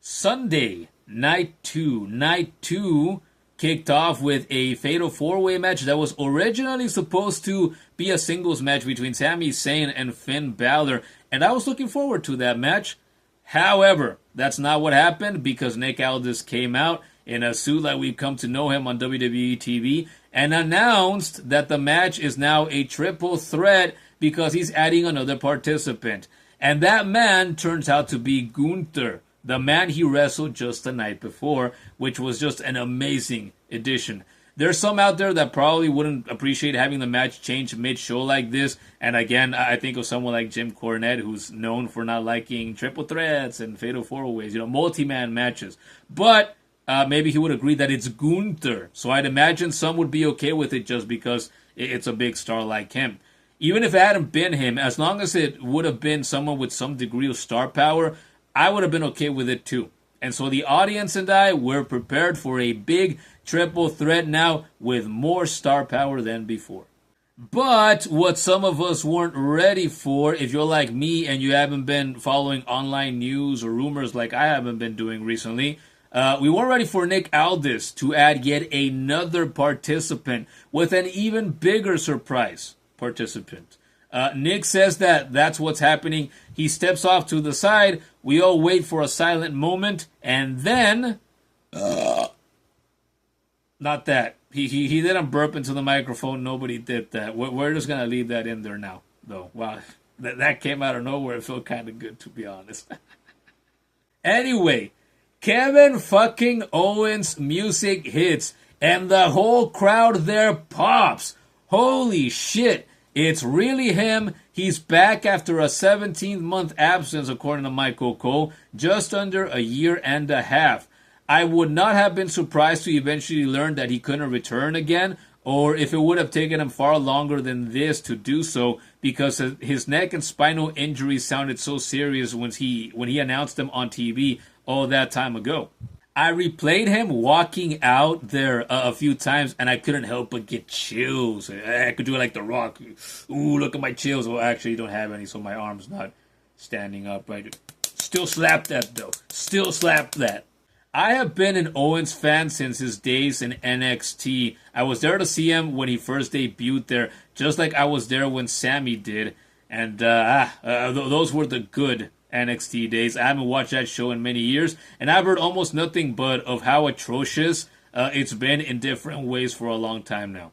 Sunday, night two. Night two kicked off with a fatal four-way match that was originally supposed to be a singles match between Sami Zayn and Finn Balor, and I was looking forward to that match. However, that's not what happened because Nick Aldis came out in a suit like we've come to know him on WWE TV and announced that the match is now a triple threat because he's adding another participant. And that man turns out to be Gunther, the man he wrestled just the night before, which was just an amazing addition. There's some out there that probably wouldn't appreciate having the match change mid-show like this. And again, I think of someone like Jim Cornette, who's known for not liking triple threats and fatal four-ways, multi-man matches. But maybe he would agree that it's Gunther. So I'd imagine some would be okay with it just because it's a big star like him. Even if it hadn't been him, as long as it would have been someone with some degree of star power, I would have been okay with it too. And so the audience and I were prepared for a big triple threat now with more star power than before. But what some of us weren't ready for, if you're like me and you haven't been following online news or rumors like I haven't been doing recently, we weren't ready for Nick Aldis to add yet another participant with an even bigger surprise participant. Nick says that that's what's happening. He steps off to the side. We all wait for a silent moment, and then, not that. He didn't burp into the microphone. Nobody did that. We're just gonna leave that in there now, though. Wow, that came out of nowhere. It felt kind of good, to be honest. Anyway, Kevin fucking Owens' music hits, and the whole crowd there pops. Holy shit. It's really him. He's back after a 17-month absence, according to Michael Cole, just under a year and a half. I would not have been surprised to eventually learn that he couldn't return again, or if it would have taken him far longer than this to do so, because his neck and spinal injuries sounded so serious when he announced them on TV all that time ago. I replayed him walking out there a few times, and I couldn't help but get chills. I could do it like The Rock. Ooh, look at my chills. Well, actually, you don't have any, so my arm's not standing up. Right? Still slap that, though. Still slap that. I have been an Owens fan since his days in NXT. I was there to see him when he first debuted there, just like I was there when Sammy did. And those were the good NXT days. I haven't watched that show in many years, and I've heard almost nothing but of how atrocious it's been in different ways for a long time now.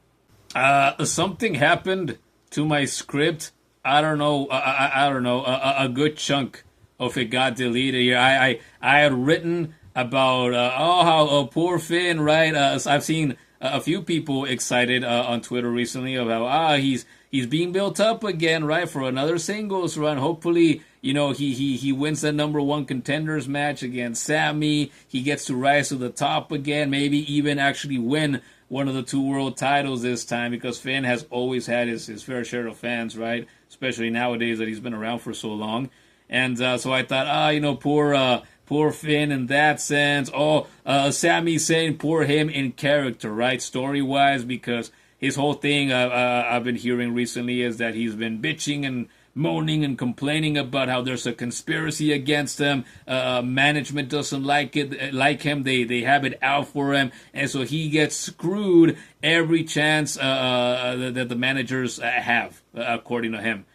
Something happened to my script. I don't know. I don't know. A good chunk of it got deleted here. I had written about how poor Finn, right? I've seen a few people excited on Twitter recently about he's being built up again, right, for another singles run. Hopefully, he wins the number one contenders match against Sammy. He gets to rise to the top again, maybe even actually win one of the two world titles this time, because Finn has always had his fair share of fans, right? Especially nowadays that he's been around for so long. And so I thought, poor Finn in that sense. Sami Zayn, poor him in character, right? Story-wise, because his whole thing I've been hearing recently is that he's been bitching and moaning and complaining about how there's a conspiracy against him. Management doesn't like him. They have it out for him, and so he gets screwed every chance that the managers have, according to him.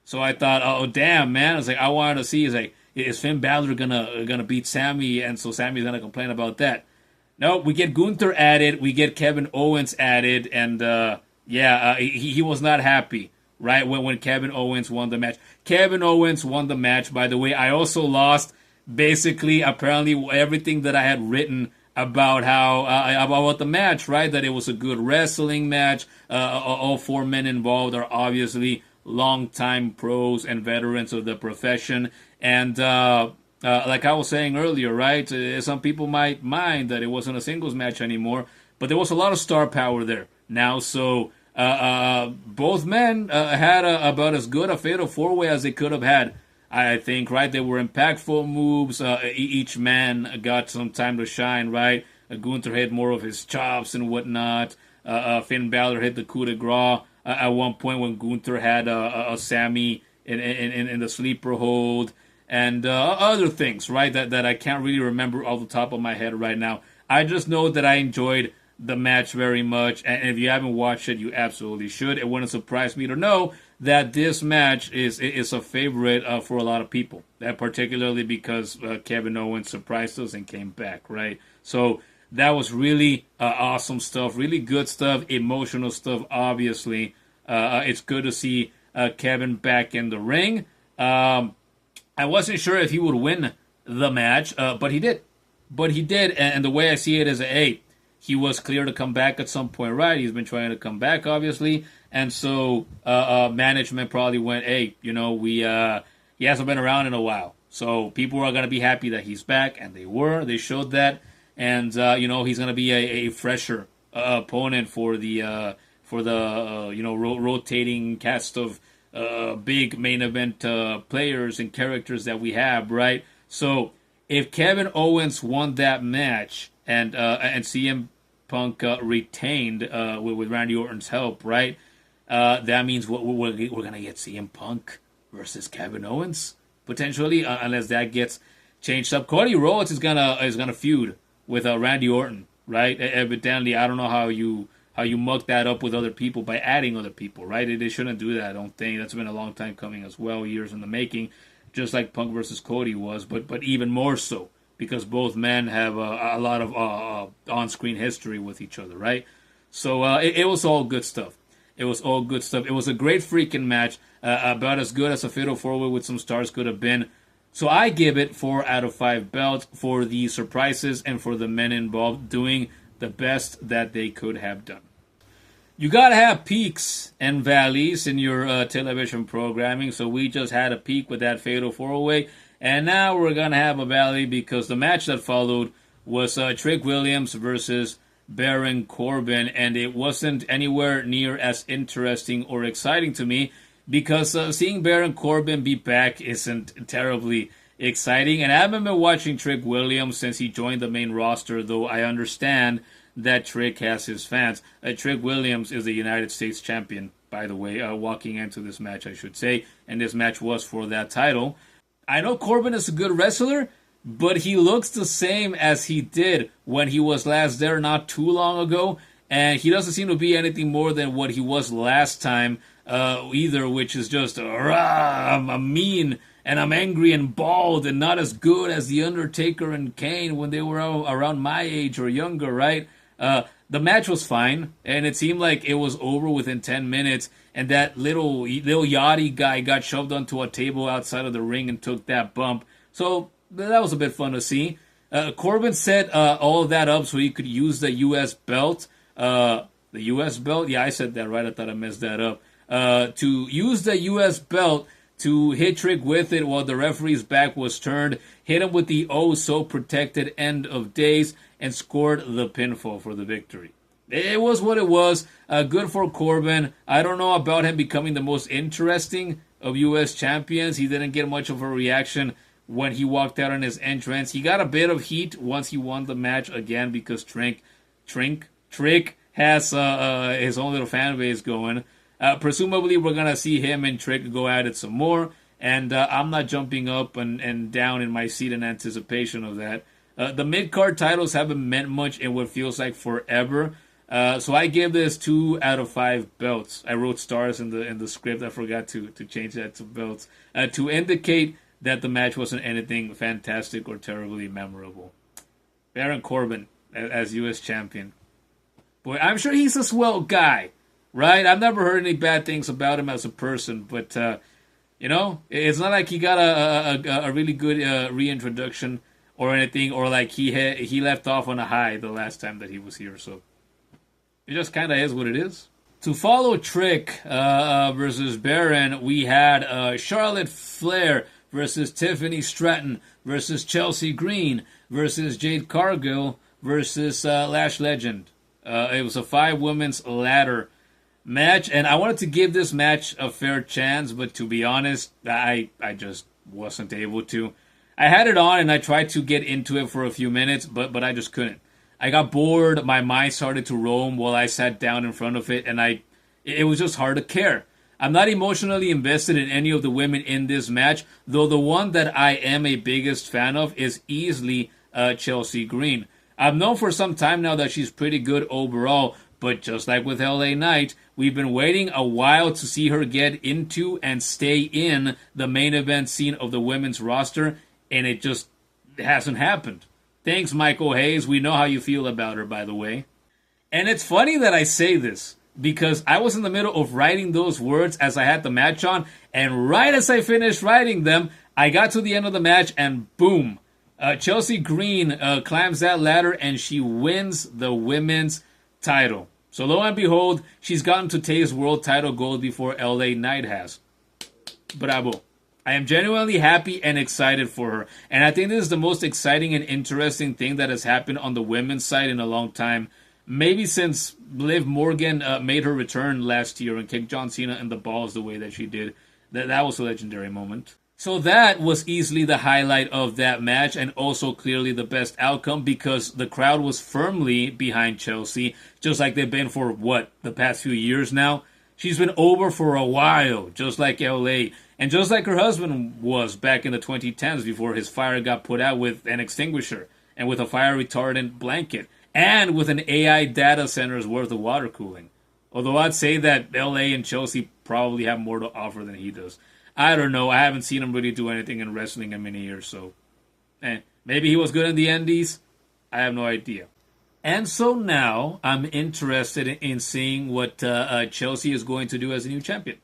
So I thought, oh damn, man! I was like, I wanted to see, is Finn Balor gonna beat Sammy, and so Sammy's gonna complain about that. No, we get Gunther added, we get Kevin Owens added, and he was not happy, right, when Kevin Owens won the match. Kevin Owens won the match, by the way. I also lost, basically, apparently, everything that I had written about about the match, right, that it was a good wrestling match. All four men involved are obviously long-time pros and veterans of the profession, and like I was saying earlier, right, some people might mind that it wasn't a singles match anymore, but there was a lot of star power there now, so both men had about as good a fatal four-way as they could have had, I think, right? They were impactful moves. Each man got some time to shine, right? Gunther hit more of his chops and whatnot. Finn Balor hit the coup de grace at one point when Gunther had Sammy in the sleeper hold. and other things, right? That I can't really remember off the top of my head right now. I just know that I enjoyed the match very much, and if you haven't watched it, you absolutely should. It wouldn't surprise me to know that this match is a favorite for a lot of people, particularly because Kevin Owens surprised us and came back, right? So that was really awesome stuff, really good stuff, emotional stuff. Obviously, it's good to see Kevin back in the ring. I wasn't sure if he would win the match, but he did. But he did, and the way I see it is, hey, he was clear to come back at some point, right? He's been trying to come back, obviously, and so management probably went, hey, he hasn't been around in a while, so people are gonna be happy that he's back, and they showed that, and he's gonna be a fresher opponent for the rotating cast of big main event players and characters that we have, right? So if Kevin Owens won that match and CM Punk retained with Randy Orton's help, right? That means we're gonna get CM Punk versus Kevin Owens potentially, unless that gets changed up. Cody Rhodes is gonna feud with Randy Orton, right? Evidently, I don't know how you muck that up with other people by adding other people, right? They shouldn't do that. I don't think that's been a long time coming as well, years in the making, just like Punk versus Cody was, but even more so, because both men have a lot of on-screen history with each other, right? So it was all good stuff. It was all good stuff. It was a great freaking match, about as good as a Fatal 4-Way with some stars could have been. So I give it 4 out of 5 belts for the surprises and for the men involved doing the best that they could have done. You gotta have peaks and valleys in your television programming, so we just had a peak with that Fatal 4-Way. And now we're going to have a valley because the match that followed was Trick Williams versus Baron Corbin. And it wasn't anywhere near as interesting or exciting to me because seeing Baron Corbin be back isn't terribly exciting. And I haven't been watching Trick Williams since he joined the main roster, though I understand that Trick has his fans. Trick Williams is the United States champion, by the way, walking into this match, I should say. And this match was for that title. I know Corbin is a good wrestler, but he looks the same as he did when he was last there not too long ago, and he doesn't seem to be anything more than what he was last time either, which is just, I'm mean, and I'm angry and bald, and not as good as The Undertaker and Kane when they were around my age or younger, right? The match was fine, and it seemed like it was over within 10 minutes, and that little yachty guy got shoved onto a table outside of the ring and took that bump. So that was a bit fun to see. Corbin set all of that up so he could use the U.S. belt. The U.S. belt? Yeah, I said that right. I thought I messed that up. To use the U.S. belt to hit Trick with it while the referee's back was turned, hit him with the oh-so-protected End of Days, and scored the pinfall for the victory. It was what it was. Good for Corbin. I don't know about him becoming the most interesting of U.S. champions. He didn't get much of a reaction when he walked out on his entrance. He got a bit of heat once he won the match again because Trick has his own little fan base going. Presumably, we're going to see him and Trick go at it some more. And I'm not jumping up and down in my seat in anticipation of that. The mid-card titles haven't meant much in what feels like forever. So I give this 2 out of 5 belts. I wrote stars in the script. I forgot to change that to belts. To indicate that the match wasn't anything fantastic or terribly memorable. Baron Corbin as U.S. champion. Boy, I'm sure he's a swell guy, right? I've never heard any bad things about him as a person, but, it's not like he got a really good reintroduction or anything, or like he left off on a high the last time that he was here, so it just kind of is what it is. To follow Trick versus Baron, we had Charlotte Flair versus Tiffany Stratton versus Chelsea Green versus Jade Cargill versus Lash Legend. It was a 5-women's ladder match, and I wanted to give this match a fair chance, but to be honest, I just wasn't able to. I had it on and I tried to get into it for a few minutes, but I just couldn't. I got bored, my mind started to roam while I sat down in front of it, and it was just hard to care. I'm not emotionally invested in any of the women in this match, though the one that I am a biggest fan of is easily Chelsea Green. I've known for some time now that she's pretty good overall, but just like with LA Knight, we've been waiting a while to see her get into and stay in the main event scene of the women's roster, and it just hasn't happened. Thanks, Michael Hayes. We know how you feel about her, by the way. And it's funny that I say this, because I was in the middle of writing those words as I had the match on, and right as I finished writing them, I got to the end of the match, and boom, Chelsea Green climbs that ladder, and she wins the women's title. So lo and behold, she's gotten to Tay's world title gold before LA Knight has. Bravo. I am genuinely happy and excited for her. And I think this is the most exciting and interesting thing that has happened on the women's side in a long time. Maybe since Liv Morgan made her return last year and kicked John Cena in the balls the way that she did. That was a legendary moment. So that was easily the highlight of that match, and also clearly the best outcome, because the crowd was firmly behind Chelsea, just like they've been for, the past few years now? She's been over for a while, just like LA, and just like her husband was back in the 2010s before his fire got put out with an extinguisher, and with a fire retardant blanket, and with an AI data center's worth of water cooling. Although I'd say that LA and Chelsea probably have more to offer than he does. I don't know. I haven't seen him really do anything in wrestling in many years, so maybe he was good in the Indies. I have no idea. And so now I'm interested in seeing what Chelsea is going to do as a new champion.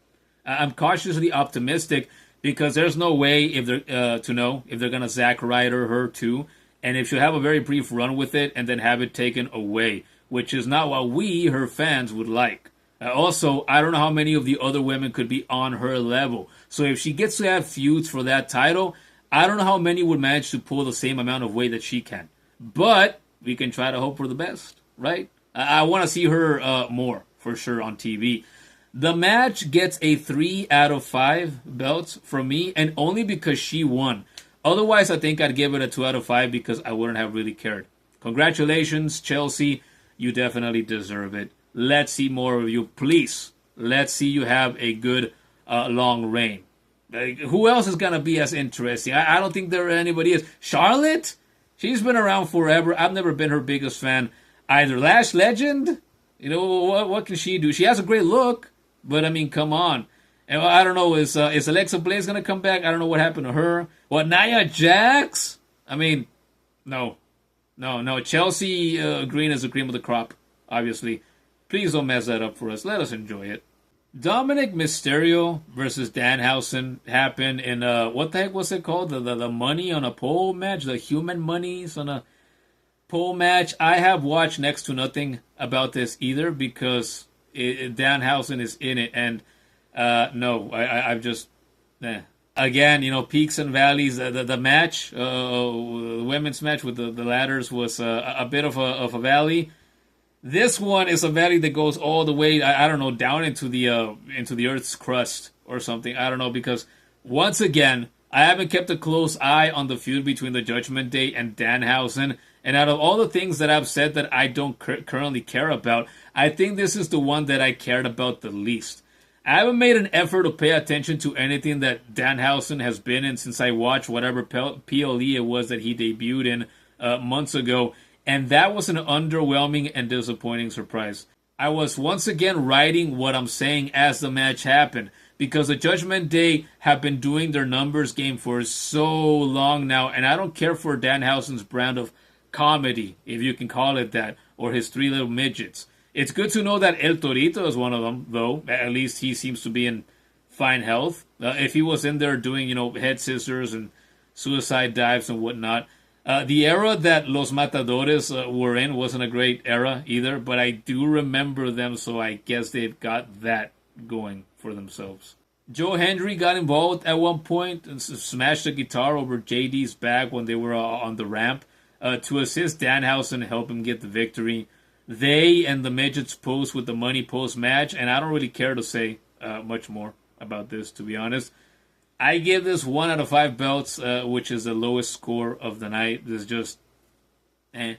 I'm cautiously optimistic because there's no way if they're to know if they're gonna Zack Ryder her too, and if she'll have a very brief run with it and then have it taken away, which is not what we, her fans, would like. Also, I don't know how many of the other women could be on her level. So if she gets to have feuds for that title, I don't know how many would manage to pull the same amount of weight that she can. But we can try to hope for the best, right? I want to see her more, for sure, on TV. The match gets a 3 out of 5 belts from me, and only because she won. Otherwise, I think I'd give it a 2 out of 5 because I wouldn't have really cared. Congratulations, Chelsea. You definitely deserve it. Let's see more of you, please. Let's see you have a good long reign. Who else is going to be as interesting? I don't think there anybody is. Charlotte? She's been around forever. I've never been her biggest fan either. Lash Legend? You know, what can she do? She has a great look, but I mean, come on. And I don't know, is Alexa Bliss going to come back? I don't know what happened to her. What, Nia Jax? I mean, no. Chelsea Green is the cream of the crop, obviously. Please don't mess that up for us. Let us enjoy it. Dominic Mysterio versus Danhausen happened in what the heck was it called? The money on a pole match? The human monies on a pole match? I have watched next to nothing about this either because Danhausen is in it, and no, I've just again, you know, peaks and valleys. The match, the women's match with the ladders was a bit of a valley. This one is a valley that goes all the way, I don't know, down into the Earth's crust or something. I don't know, because once again, I haven't kept a close eye on the feud between the Judgment Day and Danhausen. And out of all the things that I've said that I don't currently care about, I think this is the one that I cared about the least. I haven't made an effort to pay attention to anything that Danhausen has been in since I watched whatever PLE it was that he debuted in months ago. And that was an underwhelming and disappointing surprise. I was once again writing what I'm saying as the match happened, because the Judgment Day have been doing their numbers game for so long now, and I don't care for Danhausen's brand of comedy, if you can call it that, or his three little midgets. It's good to know that El Torito is one of them, though. At least he seems to be in fine health. If he was in there doing, you know, head scissors and suicide dives and whatnot. The era that Los Matadores were in wasn't a great era either, but I do remember them, so I guess they've got that going for themselves. Joe Hendry got involved at one point and smashed the guitar over JD's back when they were on the ramp to assist Danhausen and help him get the victory. They and the midgets post with the money post match, and I don't really care to say much more about this, to be honest. I give this 1 out of 5 belts, which is the lowest score of the night. This is just, And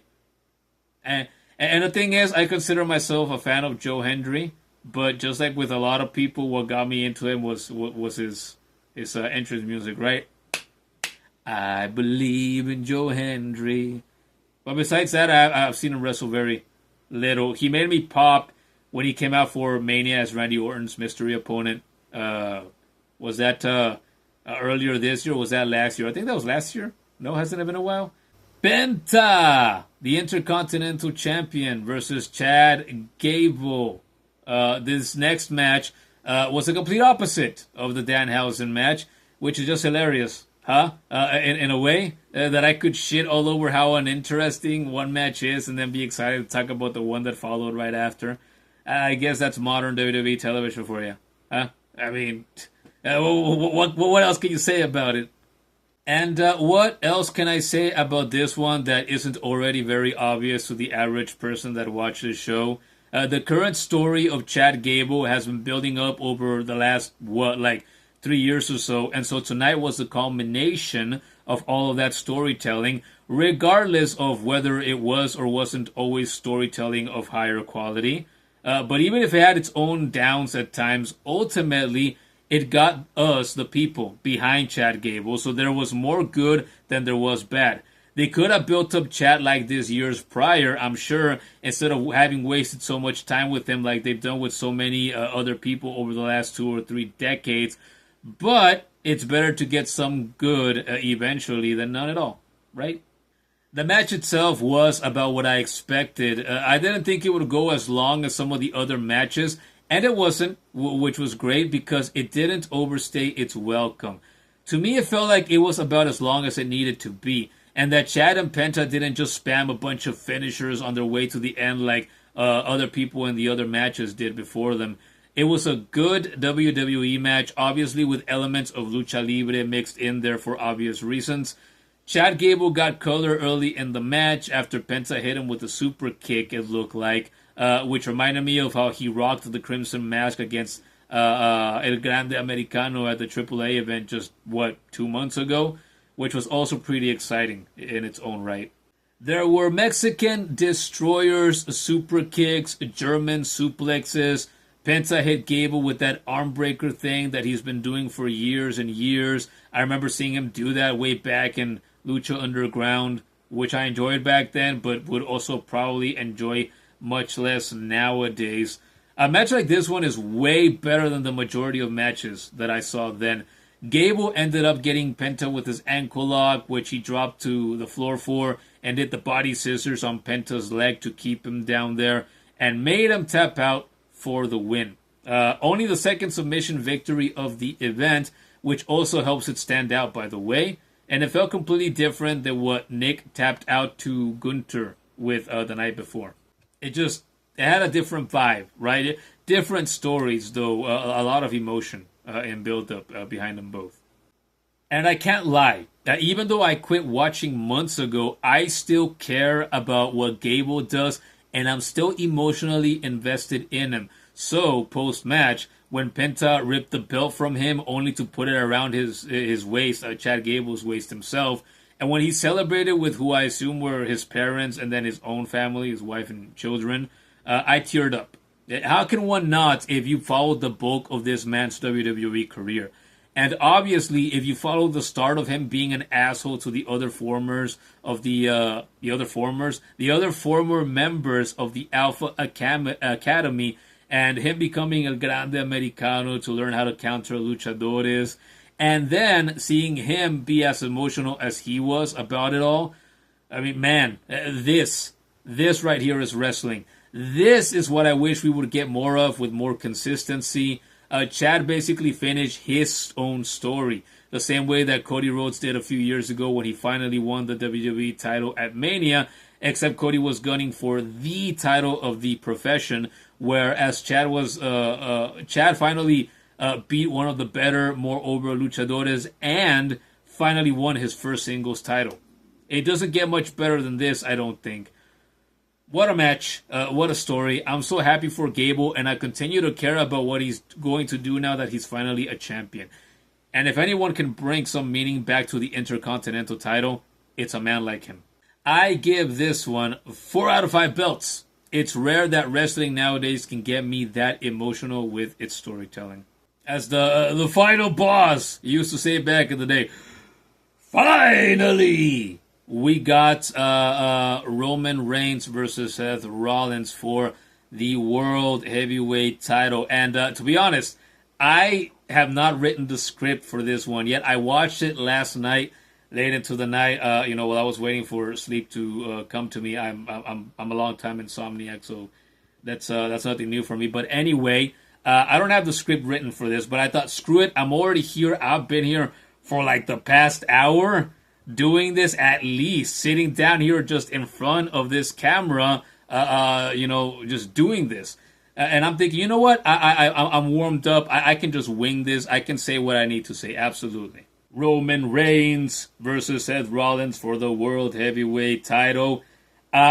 the thing is, I consider myself a fan of Joe Hendry. But just like with a lot of people, what got me into him was his entrance music, right? I believe in Joe Hendry. But besides that, I've seen him wrestle very little. He made me pop when he came out for Mania as Randy Orton's mystery opponent. Was that earlier this year or was that last year? I think that was last year. No, hasn't it been a while? Penta, the Intercontinental Champion versus Chad Gable. This next match was a complete opposite of the Danhausen match, which is just hilarious. Huh? In a way that I could shit all over how uninteresting one match is and then be excited to talk about the one that followed right after. I guess that's modern WWE television for you. Huh? I mean, what else can you say about it? And what else can I say about this one that isn't already very obvious to the average person that watches the show? The current story of Chad Gable has been building up over the last, 3 years or so. And so tonight was the culmination of all of that storytelling, regardless of whether it was or wasn't always storytelling of higher quality. But even if it had its own downs at times, ultimately it got us, the people, behind Chad Gable. So there was more good than there was bad. They could have built up Chad like this years prior, I'm sure, instead of having wasted so much time with him like they've done with so many other people over the last 2 or 3 decades. But it's better to get some good eventually than none at all, right? The match itself was about what I expected. I didn't think it would go as long as some of the other matches, and it wasn't, which was great because it didn't overstay its welcome. To me, it felt like it was about as long as it needed to be, and that Chad and Penta didn't just spam a bunch of finishers on their way to the end like other people in the other matches did before them. It was a good WWE match, obviously with elements of lucha libre mixed in there for obvious reasons. Chad Gable got color early in the match after Penta hit him with a super kick, it looked like, which reminded me of how he rocked the Crimson Mask against El Grande Americano at the AAA event just, 2 months ago, which was also pretty exciting in its own right. There were Mexican destroyers, super kicks, German suplexes. Penta hit Gable with that arm breaker thing that he's been doing for years and years. I remember seeing him do that way back in Lucha Underground, which I enjoyed back then, but would also probably enjoy much less nowadays. A match like this one is way better than the majority of matches that I saw then. Gable ended up getting Penta with his ankle lock, which he dropped to the floor for, and did the body scissors on Penta's leg to keep him down there, and made him tap out for the win. Only the second submission victory of the event, which also helps it stand out, by the way. And it felt completely different than what Nick tapped out to Gunter with the night before. It had a different vibe, right? Different stories, though. A lot of emotion and build-up behind them both. And I can't lie. Even though I quit watching months ago, I still care about what Gable does, and I'm still emotionally invested in him. So, post-match, when Penta ripped the belt from him only to put it around his waist, Chad Gable's waist himself, and when he celebrated with who I assume were his parents and then his own family, his wife and children, I teared up. How can one not if you followed the bulk of this man's WWE career? And obviously, if you follow the start of him being an asshole to the other formers of the other former members of the Alpha Academy, and him becoming El Grande Americano to learn how to counter luchadores, and then seeing him be as emotional as he was about it all. I mean, man, this right here is wrestling. This is what I wish we would get more of with more consistency. Chad basically finished his own story, the same way that Cody Rhodes did a few years ago when he finally won the WWE title at Mania, except Cody was gunning for the title of the profession, whereas Chad finally beat one of the better, more over luchadores and finally won his first singles title. It doesn't get much better than this, I don't think. What a match. What a story. I'm so happy for Gable, and I continue to care about what he's going to do now that he's finally a champion. And if anyone can bring some meaning back to the Intercontinental title, it's a man like him. I give this one 4 out of 5 belts. it's rare that wrestling nowadays can get me that emotional with its storytelling. As the final boss used to say back in the day, finally, we got Roman Reigns versus Seth Rollins for the World Heavyweight title. And to be honest, I have not written the script for this one yet. I watched it last night, late into the night. While I was waiting for sleep to come to me. I'm a long time insomniac, so that's nothing new for me. But anyway, I don't have the script written for this, but I thought, screw it. I'm already here. I've been here for like the past hour doing this, at least sitting down here just in front of this camera, just doing this. And I'm thinking, you know what? I'm warmed up. I can just wing this. I can say what I need to say. Absolutely. Roman Reigns versus Seth Rollins for the World Heavyweight title.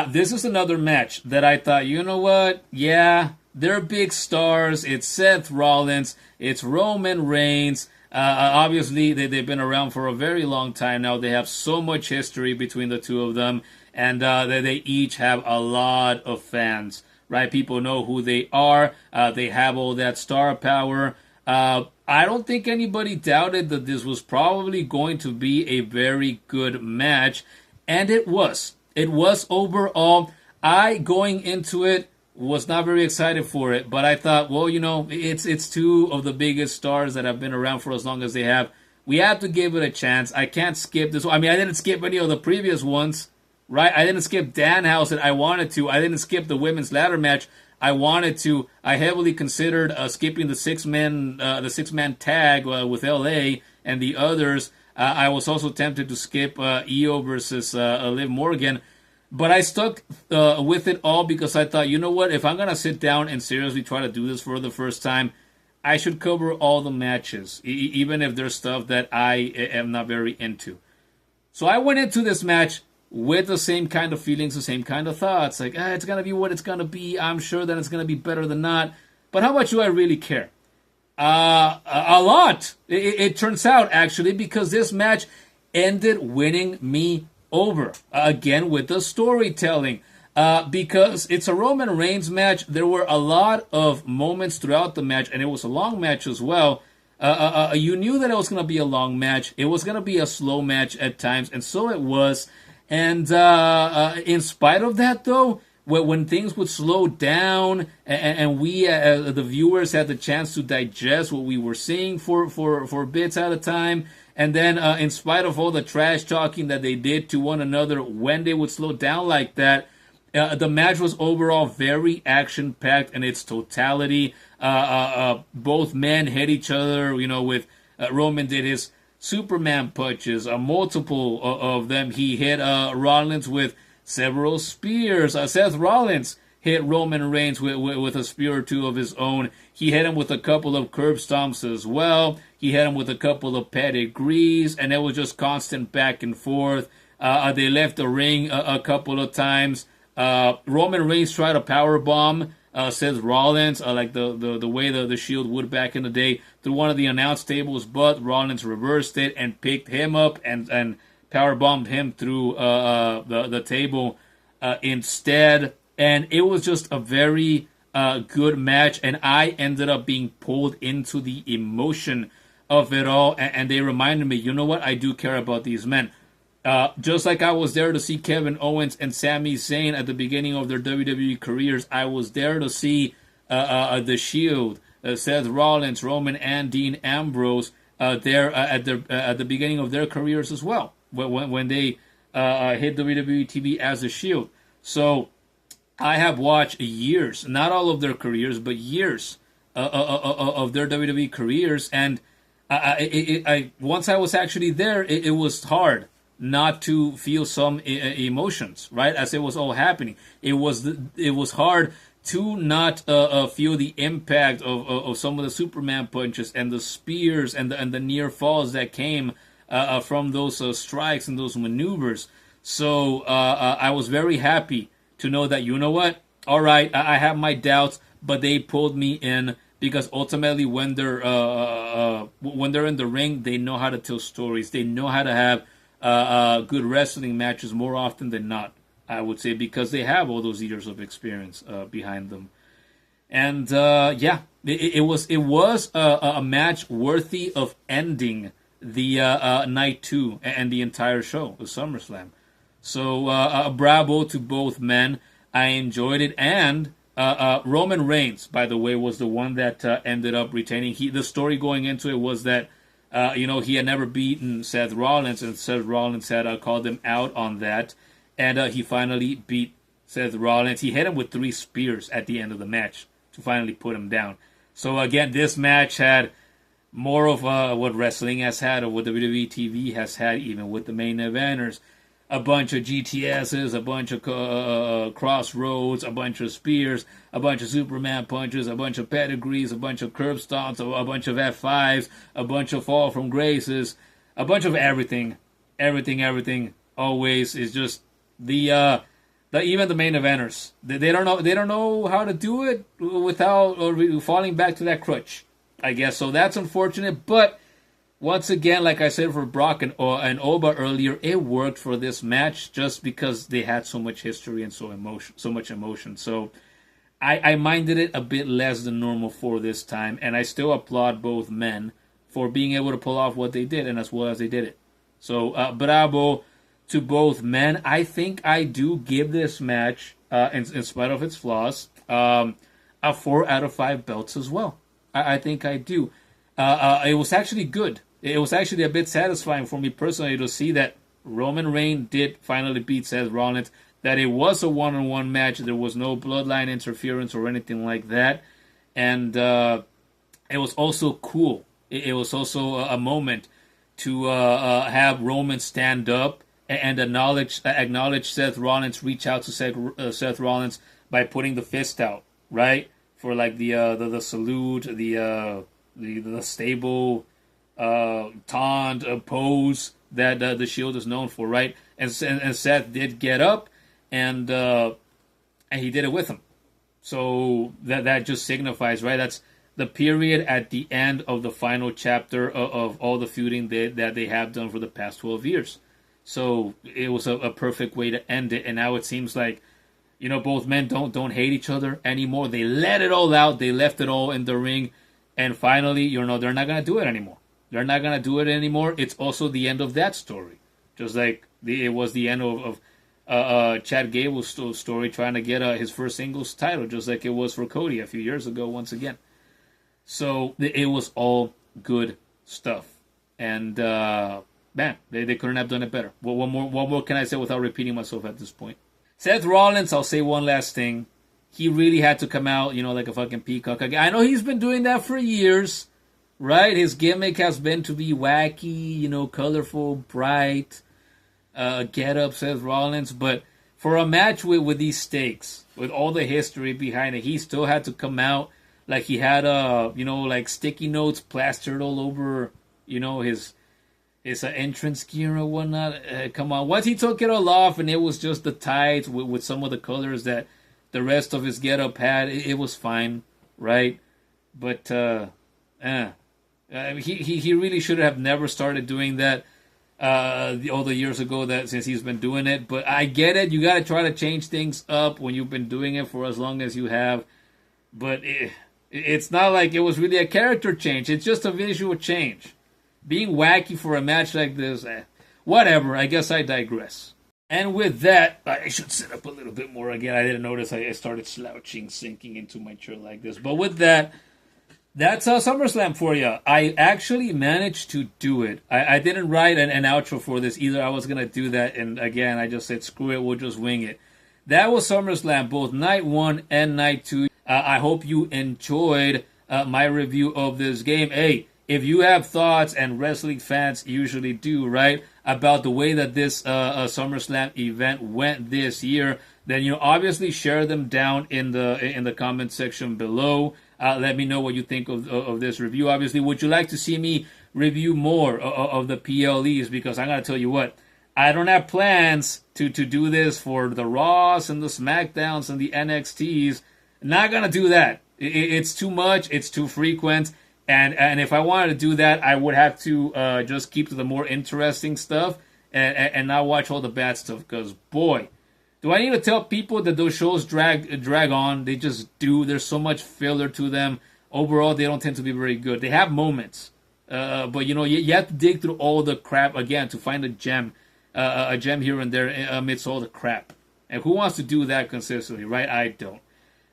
This is another match that I thought, you know what? Yeah, they're big stars. It's Seth Rollins. It's Roman Reigns. Obviously, they've been around for a very long time now. They have so much history between the two of them. And they each have a lot of fans, right? People know who they are. They have all that star power. I don't think anybody doubted that this was probably going to be a very good match. And it was. It was overall. Going into it, was not very excited for it. But I thought, well, it's two of the biggest stars that have been around for as long as they have. We have to give it a chance. I can't skip this one. I mean, I didn't skip any of the previous ones, right? I didn't skip Danhausen. I wanted to. I didn't skip the women's ladder match. I wanted to. I heavily considered skipping the six-man tag with LA and the others. I was also tempted to skip Io versus Liv Morgan. But I stuck with it all because I thought, you know what? If I'm going to sit down and seriously try to do this for the first time, I should cover all the matches, even if there's stuff that I am not very into. So I went into this match with the same kind of feelings, the same kind of thoughts. Like, it's going to be what it's going to be. I'm sure that it's going to be better than not. But how much do I really care? A lot. It turns out, actually, because this match ended winning me over. Again, with the storytelling. Because it's a Roman Reigns match. There were a lot of moments throughout the match, and it was a long match as well. You knew that it was going to be a long match. It was going to be a slow match at times, and so it was. And in spite of that, though, when things would slow down and we, the viewers, had the chance to digest what we were seeing for bits at a time, and then in spite of all the trash talking that they did to one another when they would slow down like that, the match was overall very action-packed in its totality. Both men hit each other, with Roman did his Superman punches, multiple of them. He hit Rollins with several spears. Seth Rollins hit Roman Reigns with a spear or two of his own. He hit him with a couple of curb stomps as well. He hit him with a couple of pedigrees, and it was just constant back and forth. They left the ring a couple of times. Roman Reigns tried a power bomb Seth Rollins, like the way the Shield would back in the day, through one of the announce tables, but Rollins reversed it and picked him up and power bombed him through the table instead. And it was just a very good match, and I ended up being pulled into the emotion of it all. And they reminded me, you know what? I do care about these men. Just like I was there to see Kevin Owens and Sami Zayn at the beginning of their WWE careers, I was there to see the Shield, Seth Rollins, Roman, and Dean Ambrose there at the beginning of their careers as well, when they hit WWE TV as the Shield. So I have watched years, not all of their careers, but years of their WWE careers, and once I was actually there, it was hard not to feel some emotions, right? As it was all happening, it was hard to not feel the impact of some of the Superman punches and the spears and the near falls that came from those strikes and those maneuvers. So I was very happy to know that, you know what? All right, I have my doubts, but they pulled me in, because ultimately when they're in the ring, they know how to tell stories. They know how to have good wrestling matches more often than not. I would say, because they have all those years of experience behind them. And yeah, it was a match worthy of ending the night two and the entire show, the SummerSlam. So bravo to both men. I enjoyed it, and Roman Reigns, by the way, was the one that ended up retaining. The story going into it was that he had never beaten Seth Rollins, and Seth Rollins had called him out on that, and he finally beat Seth Rollins. He hit him with 3 spears at the end of the match to finally put him down. So again, this match had more of what wrestling has had, or what WWE TV has had, even with the main eventers. A bunch of GTSs, a bunch of crossroads, a bunch of spears, a bunch of Superman punches, a bunch of pedigrees, a bunch of curb stomps, a bunch of F5s, a bunch of fall from graces, a bunch of everything. Everything always is just the even the main eventers. They don't know how to do it without or falling back to that crutch, I guess. So that's unfortunate, but once again, like I said for Brock and Oba earlier, it worked for this match just because they had so much history and so much emotion. So I minded it a bit less than normal for this time, and I still applaud both men for being able to pull off what they did and as well as they did it. So bravo to both men. I think I do give this match, in spite of its flaws, a 4 out of 5 belts as well. I think I do. It was actually good. It was actually a bit satisfying for me personally to see that Roman Reigns did finally beat Seth Rollins, that it was a one-on-one match, there was no bloodline interference or anything like that, and it was also cool. It was also a moment to have Roman stand up and acknowledge Seth Rollins, reach out to Seth Rollins by putting the fist out, right? For like the salute, the stable taunt pose that the Shield is known for, right? And Seth did get up, and he did it with him. So that just signifies, right? That's the period at the end of the final chapter of all the feuding that they have done for the past 12 years. So it was a perfect way to end it, and now it seems like, both men don't hate each other anymore. They let it all out. They left it all in the ring, and finally, they're not gonna do it anymore. They're not gonna do it anymore. It's also the end of that story, just like it was the end of Chad Gable's story trying to get his first singles title, just like it was for Cody a few years ago. Once again, so it was all good stuff, and man, they couldn't have done it better. Well, what more can I say without repeating myself at this point? Seth Rollins, I'll say one last thing. He really had to come out, like a fucking peacock. I know he's been doing that for years, right? His gimmick has been to be wacky, colorful, bright, get up Seth Rollins. But for a match with these stakes, with all the history behind it, he still had to come out like he had, like sticky notes plastered all over, his entrance gear or whatnot. Come on. Once he took it all off and it was just the tights with some of the colors that the rest of his getup had, it was fine, right? But he really should have never started doing that all the years ago since he's been doing it. But I get it. You got to try to change things up when you've been doing it for as long as you have. But it's not like it was really a character change. It's just a visual change. Being wacky for a match like this, whatever. I guess I digress. And with that, I should sit up a little bit more again. I didn't notice I started slouching, sinking into my chair like this. But with that, that's SummerSlam for you. I actually managed to do it. I didn't write an outro for this either. I was going to do that. And again, I just said, screw it, we'll just wing it. That was SummerSlam, both night 1 and night 2. I hope you enjoyed my review of this game. Hey, if you have thoughts, and wrestling fans usually do, right, about the way that this SummerSlam event went this year, then obviously share them down in the comment section below. Let me know what you think of this review. Obviously, would you like to see me review more of the PLEs? Because I'm gonna tell you what, I don't have plans to do this for the Raws and the SmackDowns and the NXTs. Not gonna do that. It's too much. It's too frequent. And if I wanted to do that, I would have to just keep to the more interesting stuff and not watch all the bad stuff. Because, boy, Do I need to tell people that those shows drag on? They just do. There's so much filler to them. Overall, they don't tend to be very good. They have moments, but you have to dig through all the crap again to find a gem here and there amidst all the crap. And who wants to do that consistently, right? I don't.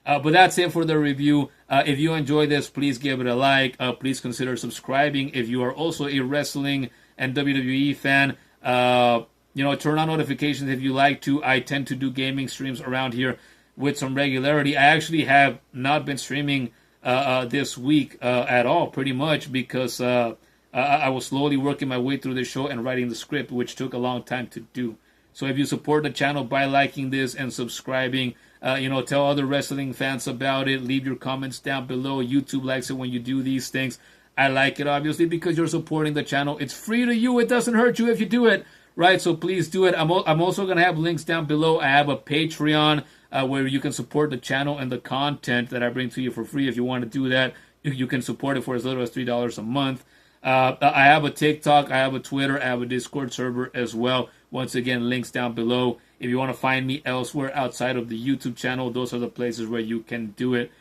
But that's it for the review. If you enjoyed this, please give it a like. Please consider subscribing if you are also a wrestling and WWE fan. Turn on notifications if you like to. I tend to do gaming streams around here with some regularity. I actually have not been streaming this week at all, pretty much, because I was slowly working my way through the show and writing the script, which took a long time to do. So if you support the channel by liking this and subscribing, tell other wrestling fans about it. Leave your comments down below. YouTube likes it when you do these things. I like it, obviously, because you're supporting the channel. It's free to you. It doesn't hurt you if you do it, right? So please do it. I'm also going to have links down below. I have a Patreon where you can support the channel and the content that I bring to you for free. If you want to do that, you can support it for as little as $3 a month. I have a TikTok, I have a Twitter, I have a Discord server as well. Once again, links down below. If you want to find me elsewhere outside of the YouTube channel, those are the places where you can do it.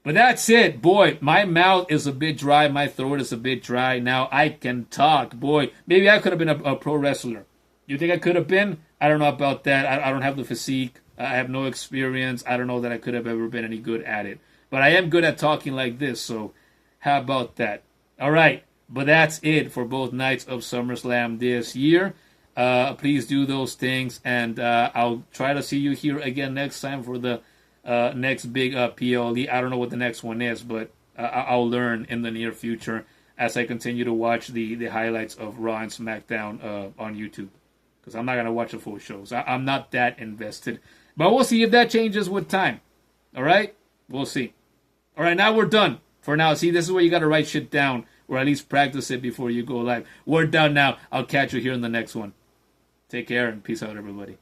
But that's it. Boy, my mouth is a bit dry. My throat is a bit dry. Now I can talk. Boy, maybe I could have been a pro wrestler. You think I could have been? I don't know about that. I don't have the physique. I have no experience. I don't know that I could have ever been any good at it. But I am good at talking like this, so how about that? All right. But that's it for both nights of SummerSlam this year. Please do those things, and I'll try to see you here again next time for the next big PLE. I don't know what the next one is, but I'll learn in the near future as I continue to watch the highlights of Raw and SmackDown on YouTube. Because I'm not going to watch the full shows. I'm not that invested. But we'll see if that changes with time. All right? We'll see. All right, now we're done. For now, see, this is where you got to write shit down, or at least practice it before you go live. We're done now. I'll catch you here in the next one. Take care and peace out, everybody.